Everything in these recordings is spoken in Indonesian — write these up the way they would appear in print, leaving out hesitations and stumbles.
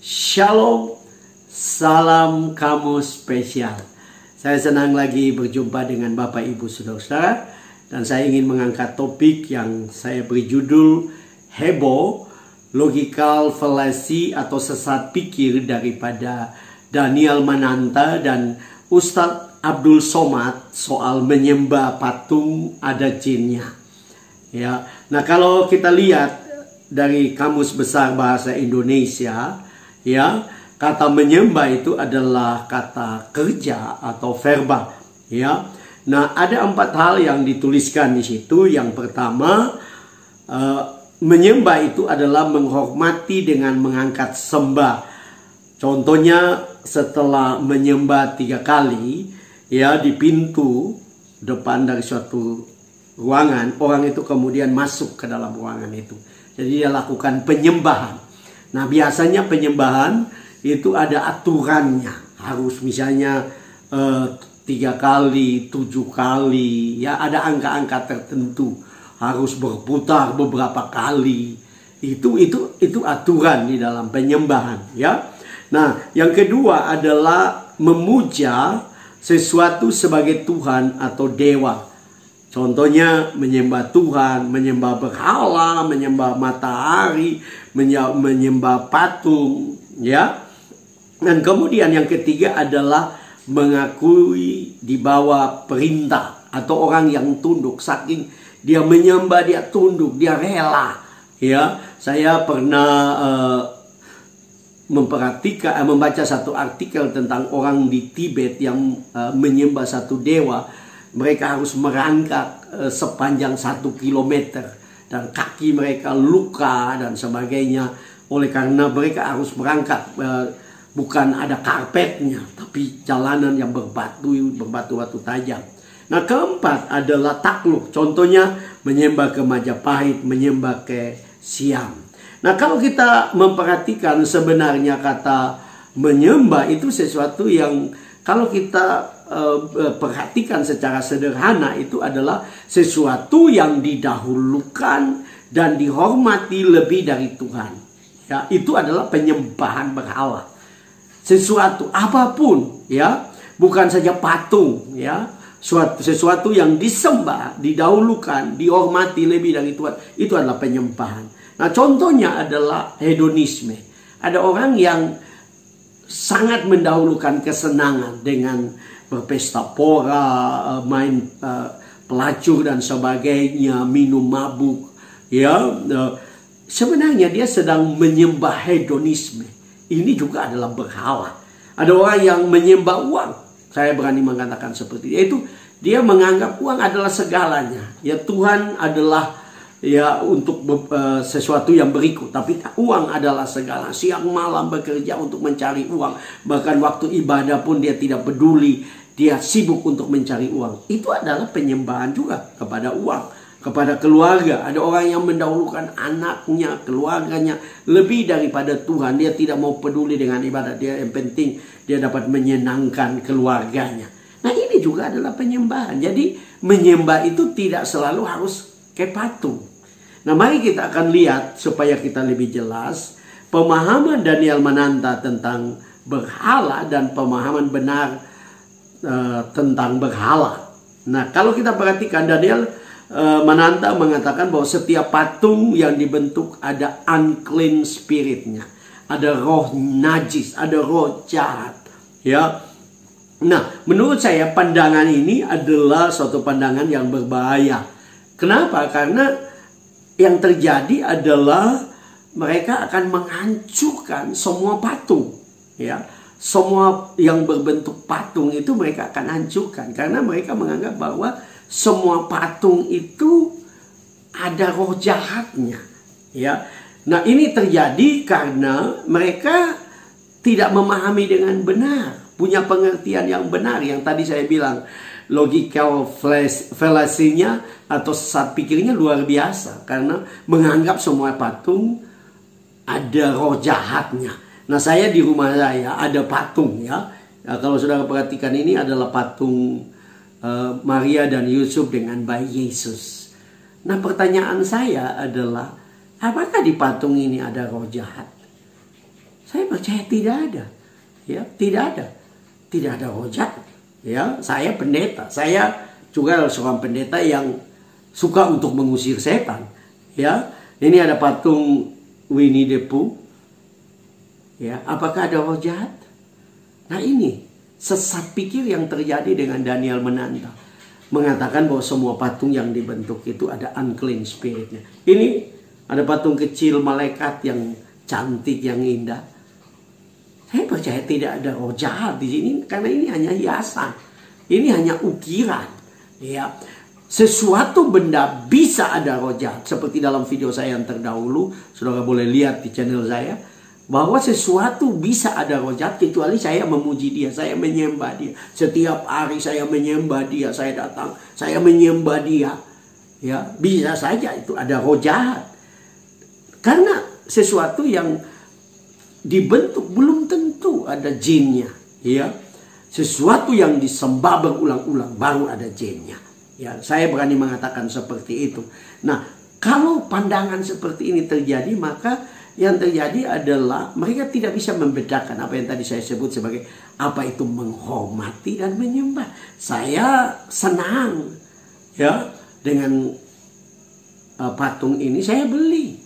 Shalom, salam kamu spesial. Saya senang lagi berjumpa dengan Bapak Ibu Saudara-saudara. Dan saya ingin mengangkat topik yang saya beri judul heboh, logical fallacy atau sesat pikir daripada Daniel Mananta dan Ustadz Abdul Somad soal menyembah patung ada jinnya. Ya, nah kalau kita lihat dari Kamus Besar Bahasa Indonesia, ya, kata menyembah itu adalah kata kerja atau verba, ya. Nah, ada 4 hal yang dituliskan di situ. Yang pertama, menyembah itu adalah menghormati dengan mengangkat sembah. Contohnya, setelah menyembah 3 kali, ya, di pintu depan dari suatu ruangan, orang itu kemudian masuk ke dalam ruangan itu. Jadi dia lakukan penyembahan. Nah, biasanya penyembahan itu ada aturannya. Harus misalnya 3 kali, 7 kali, ya, ada angka-angka tertentu. Harus berputar beberapa kali. Itu aturan di dalam penyembahan, ya. Nah, yang kedua adalah memuja sesuatu sebagai Tuhan atau dewa. Contohnya menyembah Tuhan, menyembah berhala, menyembah matahari, menyembah patung, ya. Dan kemudian yang ketiga adalah mengakui di bawah perintah atau orang yang tunduk. Saking dia menyembah, dia tunduk, dia rela, ya. Saya pernah membaca satu artikel tentang orang di Tibet yang menyembah satu dewa. Mereka harus merangkak sepanjang 1 kilometer. Dan kaki mereka luka dan sebagainya. Oleh karena mereka harus merangkak. Bukan ada karpetnya. Tapi jalanan yang berbatu-batu tajam. Nah, keempat adalah takluk. Contohnya menyembah ke Majapahit, menyembah ke Siam. Nah, kalau kita memperhatikan sebenarnya kata menyembah itu sesuatu yang kalau kita perhatikan secara sederhana itu adalah sesuatu yang didahulukan dan dihormati lebih dari Tuhan. Ya, itu adalah penyembahan berhala. Sesuatu apapun, ya, bukan saja patung, ya, sesuatu yang disembah, didahulukan, dihormati lebih dari Tuhan, itu adalah penyembahan. Nah, contohnya adalah hedonisme. Ada orang yang sangat mendahulukan kesenangan dengan berpesta pora, main pelacur dan sebagainya, minum mabuk, ya. Sebenarnya dia sedang menyembah hedonisme. Ini juga adalah berhala. Ada orang yang menyembah uang. Saya berani mengatakan seperti itu. Dia menganggap uang adalah segalanya. Ya, Tuhan adalah ya untuk sesuatu yang berikut. Tapi uang adalah segala. Siang malam bekerja untuk mencari uang. Bahkan waktu ibadah pun dia tidak peduli. Dia sibuk untuk mencari uang. Itu adalah penyembahan juga kepada uang, kepada keluarga. Ada orang yang mendahulukan anaknya, keluarganya lebih daripada Tuhan. Dia tidak mau peduli dengan ibadah. Dia yang penting dia dapat menyenangkan keluarganya. Nah, ini juga adalah penyembahan. Jadi menyembah itu tidak selalu harus ke patung. Nah, mari kita akan lihat supaya kita lebih jelas pemahaman Daniel Mananta tentang berhala dan pemahaman benar tentang berhala. Nah, kalau kita perhatikan Daniel Mananta mengatakan bahwa setiap patung yang dibentuk ada unclean spiritnya, ada roh najis, ada roh jahat, ya. Nah, menurut saya pandangan ini adalah suatu pandangan yang berbahaya. Kenapa? Karena yang terjadi adalah mereka akan menghancurkan semua patung, ya. Semua yang berbentuk patung itu mereka akan hancurkan. Karena mereka menganggap bahwa semua patung itu ada roh jahatnya, ya. Nah, ini terjadi karena mereka tidak memahami dengan benar. Punya pengertian yang benar. Yang tadi saya bilang, logical fallacy-nya atau sesat pikirnya luar biasa. Karena menganggap semua patung ada roh jahatnya. Nah, saya di rumah saya ada patung, ya. Nah, kalau saudara perhatikan ini adalah patung Maria dan Yusuf dengan bayi Yesus. Nah, pertanyaan saya adalah, apakah di patung ini ada roh jahat? Saya percaya tidak ada. Ya, tidak ada roh jahat. Ya, saya pendeta, saya juga seorang pendeta yang suka untuk mengusir setan. Ya, ini ada patung Winnie the Pooh. Ya, apakah ada roh jahat? Nah, ini sesat pikir yang terjadi dengan Daniel Mananta, mengatakan bahwa semua patung yang dibentuk itu ada unclean spiritnya. Ini ada patung kecil malaikat yang cantik, yang indah. Saya percaya tidak ada roh jahat di sini karena ini hanya hiasan. Ini hanya ukiran. Ya. Sesuatu benda bisa ada roh jahat. Seperti dalam video saya yang terdahulu, saudara boleh lihat di channel saya, bahwa sesuatu bisa ada roh jahat kecuali saya memuji dia, saya menyembah dia. Setiap hari saya menyembah dia, saya datang, saya menyembah dia. Ya, bisa saja itu ada roh jahat. Karena sesuatu yang dibentuk belum tentu ada jinnya, ya. Sesuatu yang disembah berulang-ulang baru ada jinnya. Ya, saya berani mengatakan seperti itu. Nah, kalau pandangan seperti ini terjadi, maka yang terjadi adalah mereka tidak bisa membedakan apa yang tadi saya sebut sebagai apa itu menghormati dan menyembah. Saya senang, ya, dengan patung ini, saya beli.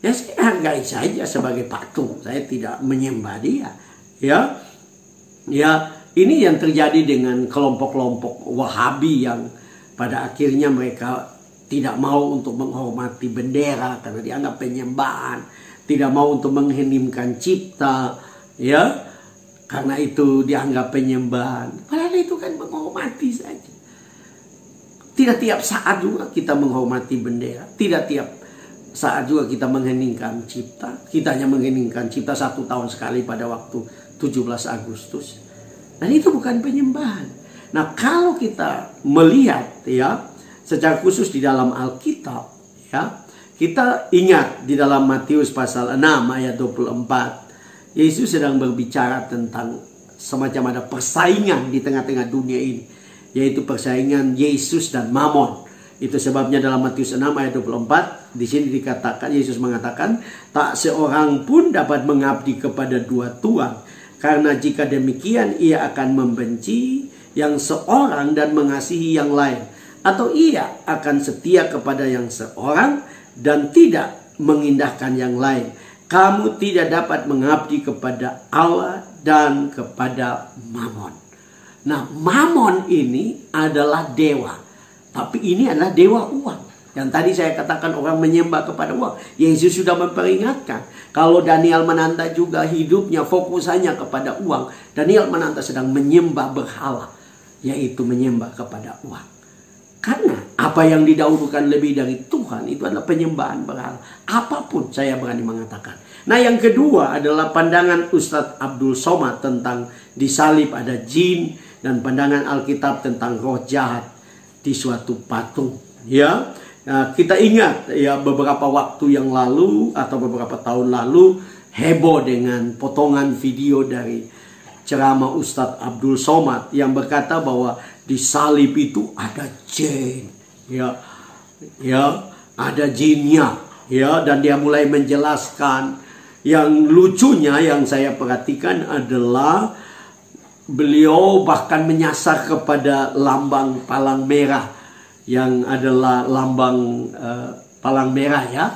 Ya, saya hargai saja sebagai patung. Saya tidak menyembah dia. Ya, ini yang terjadi dengan kelompok-kelompok Wahabi yang pada akhirnya mereka tidak mau untuk menghormati bendera karena dianggap penyembahan, tidak mau untuk mengheningkan cipta, ya, karena itu dianggap penyembahan. Padahal itu kan menghormati saja. Tidak tiap saat juga kita menghormati bendera, tidak tiap saat juga kita mengheningkan cipta. Kita hanya mengheningkan cipta 1 tahun sekali pada waktu 17 Agustus. Dan itu bukan penyembahan. Nah, kalau kita melihat, ya, secara khusus di dalam Alkitab, ya, kita ingat di dalam Matius pasal 6 ayat 24, Yesus sedang berbicara tentang semacam ada persaingan di tengah-tengah dunia ini, yaitu persaingan Yesus dan Mamon. Itu sebabnya dalam Matius 6 ayat 24 di sini dikatakan, Yesus mengatakan, tak seorang pun dapat mengabdi kepada 2 tuan, karena jika demikian ia akan membenci yang seorang dan mengasihi yang lain, atau ia akan setia kepada yang seorang dan tidak mengindahkan yang lain. Kamu tidak dapat mengabdi kepada Allah dan kepada Mamon. Nah, Mamon ini adalah dewa. Tapi ini adalah dewa uang. Yang tadi saya katakan orang menyembah kepada uang. Yesus sudah memperingatkan. Kalau Daniel Mananta juga hidupnya fokusannya kepada uang. Daniel Mananta sedang menyembah berhala. Yaitu menyembah kepada uang. Karena apa yang didahulukan lebih dari Tuhan itu adalah penyembahan berhala. Apapun saya berani mengatakan. Nah, yang kedua adalah pandangan Ustadz Abdul Somad tentang disalib ada jin. Dan pandangan Alkitab tentang roh jahat di suatu patung, ya. Nah, kita ingat, ya, beberapa waktu yang lalu atau beberapa tahun lalu heboh dengan potongan video dari ceramah Ustadz Abdul Somad yang berkata bahwa di salib itu ada jin, ya, ada jinnya, ya, dan dia mulai menjelaskan. Yang lucunya yang saya perhatikan adalah beliau bahkan menyasar kepada lambang palang merah yang adalah lambang palang merah, ya,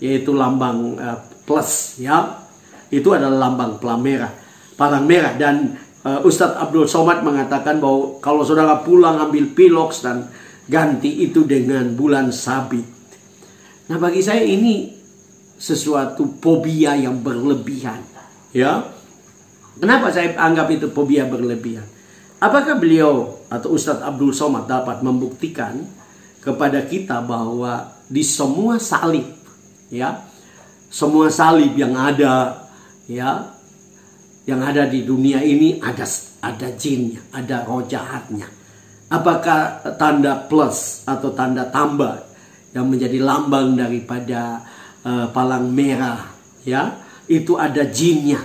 yaitu lambang plus, ya, itu adalah lambang palang merah. Dan Ustadz Abdul Somad mengatakan bahwa kalau saudara pulang ambil piloks dan ganti itu dengan bulan sabit. Nah, bagi saya ini sesuatu fobia yang berlebihan, ya. Kenapa saya anggap itu fobia berlebihan? Apakah beliau atau Ustadz Abdul Somad dapat membuktikan kepada kita bahwa di semua salib, ya, semua salib yang ada, ya, yang ada di dunia ini ada jinnya, ada roh jahatnya? Apakah tanda plus atau tanda tambah yang menjadi lambang daripada palang merah, ya, itu ada jinnya?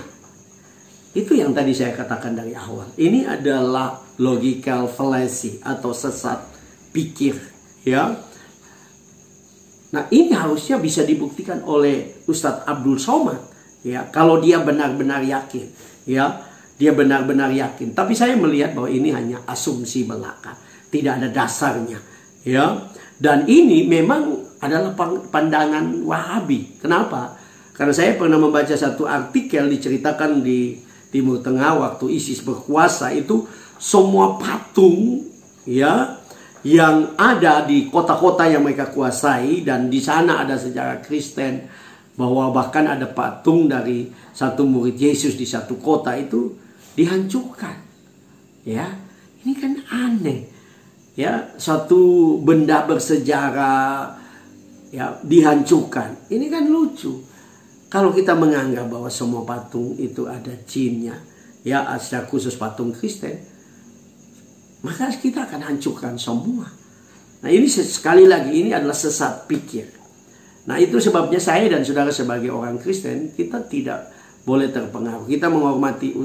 Itu yang tadi saya katakan dari awal. Ini adalah logical fallacy atau sesat pikir, ya. Nah, ini harusnya bisa dibuktikan oleh Ustadz Abdul Somad, Ya, kalau dia benar-benar yakin, ya, dia benar-benar yakin. Tapi saya melihat bahwa ini hanya asumsi belaka, tidak ada dasarnya, ya. Dan ini memang adalah pandangan Wahabi. Kenapa? Karena saya pernah membaca satu artikel diceritakan di Timur Tengah waktu ISIS berkuasa itu semua patung, ya, yang ada di kota-kota yang mereka kuasai, dan di sana ada sejarah Kristen bahwa bahkan ada patung dari satu murid Yesus di satu kota itu dihancurkan. Ya, ini kan aneh. Ya, suatu benda bersejarah ya dihancurkan. Ini kan lucu. Kalau kita menganggap bahwa semua patung itu ada jinnya, ya, secara khusus patung Kristen, maka kita akan hancurkan semua. Nah, ini sekali lagi ini adalah sesat pikir. Nah, itu sebabnya saya dan saudara sebagai orang Kristen, kita tidak boleh terpengaruh. Kita menghormati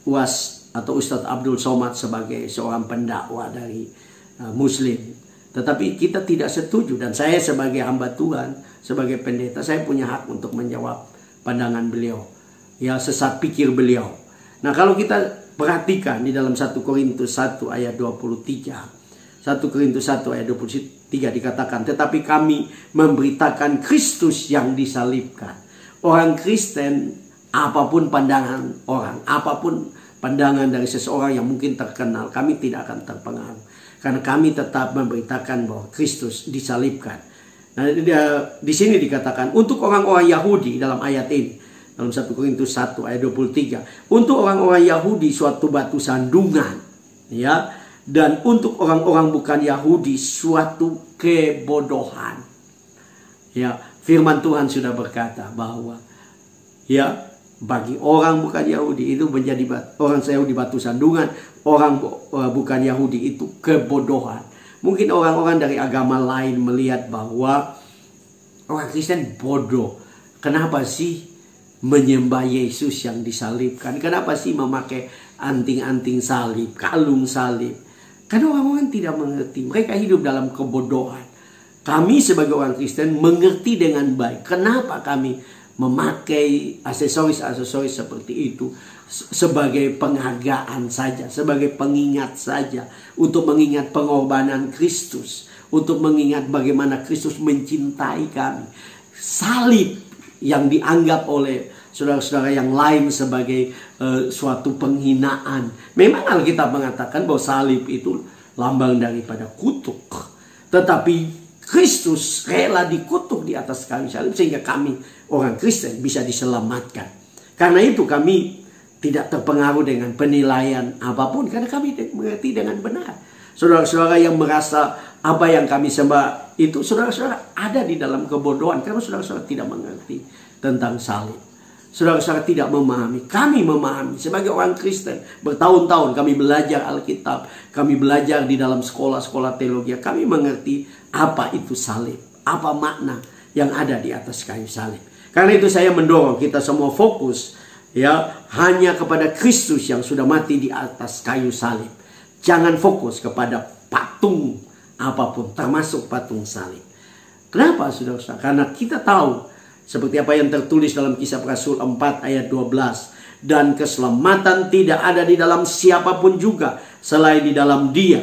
UAS atau Ustadz Abdul Somad sebagai seorang pendakwa dari Muslim. Tetapi kita tidak setuju, dan saya sebagai hamba Tuhan, sebagai pendeta, saya punya hak untuk menjawab pandangan beliau, ya, sesat pikir beliau. Nah, kalau kita perhatikan di dalam 1 Korintus 1 ayat 23, 1 Korintus 1 ayat 23 dikatakan, tetapi kami memberitakan Kristus yang disalibkan. Orang Kristen, apapun pandangan orang, apapun pandangan dari seseorang yang mungkin terkenal, kami tidak akan terpengaruh. Karena kami tetap memberitakan bahwa Kristus disalibkan. Nah, di sini dikatakan untuk orang-orang Yahudi dalam ayat ini, dalam 1 Korintus 1 ayat 23, untuk orang-orang Yahudi suatu batu sandungan, ya, dan untuk orang-orang bukan Yahudi suatu kebodohan. Ya, firman Tuhan sudah berkata bahwa, ya, bagi orang bukan Yahudi itu menjadi orang Yahudi batu sandungan, orang bukan Yahudi itu kebodohan. Mungkin orang-orang dari agama lain melihat bahwa orang Kristen bodoh. Kenapa sih menyembah Yesus yang disalibkan? Kenapa sih memakai anting-anting salib, kalung salib? Karena orang-orang tidak mengerti. Mereka hidup dalam kebodohan. Kami sebagai orang Kristen mengerti dengan baik. Kenapa kami memakai aksesoris-aksesoris seperti itu? Sebagai penghargaan saja, sebagai pengingat saja, untuk mengingat pengorbanan Kristus, untuk mengingat bagaimana Kristus mencintai kami. Salib yang dianggap oleh saudara-saudara yang lain sebagai suatu penghinaan. Memang Alkitab mengatakan bahwa salib itu lambang daripada kutuk, tetapi Kristus rela dikutuk di atas kayu salib sehingga kami orang Kristen bisa diselamatkan. Karena itu kami tidak terpengaruh dengan penilaian apapun, karena kami mengerti dengan benar. Saudara-saudara yang merasa apa yang kami sembah itu, saudara-saudara ada di dalam kebodohan, karena saudara-saudara tidak mengerti tentang salib. Saudara-saudara tidak memahami. Kami memahami sebagai orang Kristen. Bertahun-tahun kami belajar Alkitab, kami belajar di dalam sekolah-sekolah teologi. Kami mengerti apa itu salib, apa makna yang ada di atas kayu salib. Karena itu saya mendorong kita semua fokus, ya, hanya kepada Kristus yang sudah mati di atas kayu salib. Jangan fokus kepada patung apapun, termasuk patung salib. Kenapa, saudara-saudara? Karena kita tahu seperti apa yang tertulis dalam Kisah Rasul 4 ayat 12. Dan keselamatan tidak ada di dalam siapapun juga selain di dalam Dia.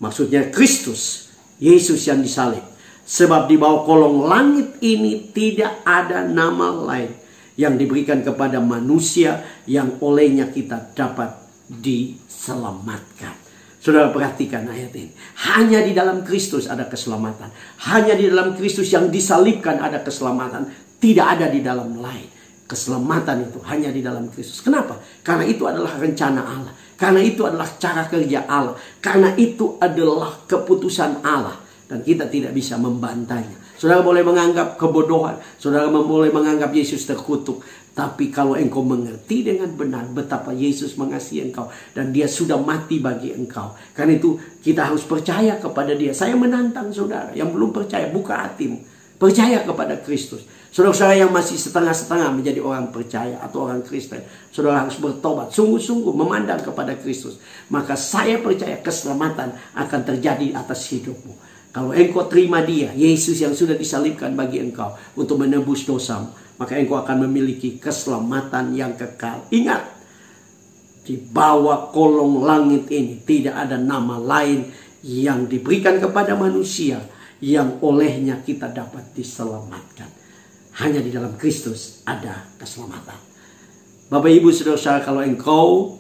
Maksudnya Kristus, Yesus yang disalib. Sebab di bawah kolong langit ini tidak ada nama lain yang diberikan kepada manusia yang olehnya kita dapat diselamatkan. Saudara perhatikan ayat ini. Hanya di dalam Kristus ada keselamatan. Hanya di dalam Kristus yang disalibkan ada keselamatan. Tidak ada di dalam lain. Keselamatan itu hanya di dalam Kristus. Kenapa? Karena itu adalah rencana Allah. Karena itu adalah cara kerja Allah. Karena itu adalah keputusan Allah. Dan kita tidak bisa membantahnya. Saudara boleh menganggap kebodohan. Saudara boleh menganggap Yesus terkutuk. Tapi kalau engkau mengerti dengan benar betapa Yesus mengasihi engkau. Dan Dia sudah mati bagi engkau. Karena itu kita harus percaya kepada Dia. Saya menantang saudara yang belum percaya. Buka hatimu. Percaya kepada Kristus. Saudara-saudara yang masih setengah-setengah menjadi orang percaya atau orang Kristen. Saudara harus bertobat. Sungguh-sungguh memandang kepada Kristus. Maka saya percaya keselamatan akan terjadi atas hidupmu. Kalau engkau terima Dia, Yesus yang sudah disalibkan bagi engkau untuk menebus dosamu, maka engkau akan memiliki keselamatan yang kekal. Ingat, di bawah kolong langit ini tidak ada nama lain yang diberikan kepada manusia yang olehnya kita dapat diselamatkan. Hanya di dalam Kristus ada keselamatan. Bapak Ibu Saudara, kalau engkau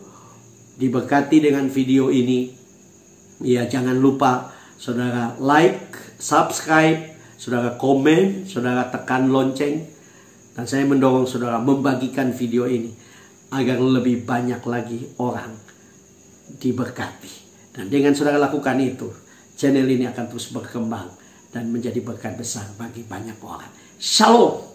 diberkati dengan video ini, ya jangan lupa saudara like, subscribe, saudara komen, saudara tekan lonceng. Dan saya mendorong saudara membagikan video ini agar lebih banyak lagi orang diberkati. Dan dengan saudara lakukan itu, channel ini akan terus berkembang dan menjadi berkat besar bagi banyak orang. Shalom.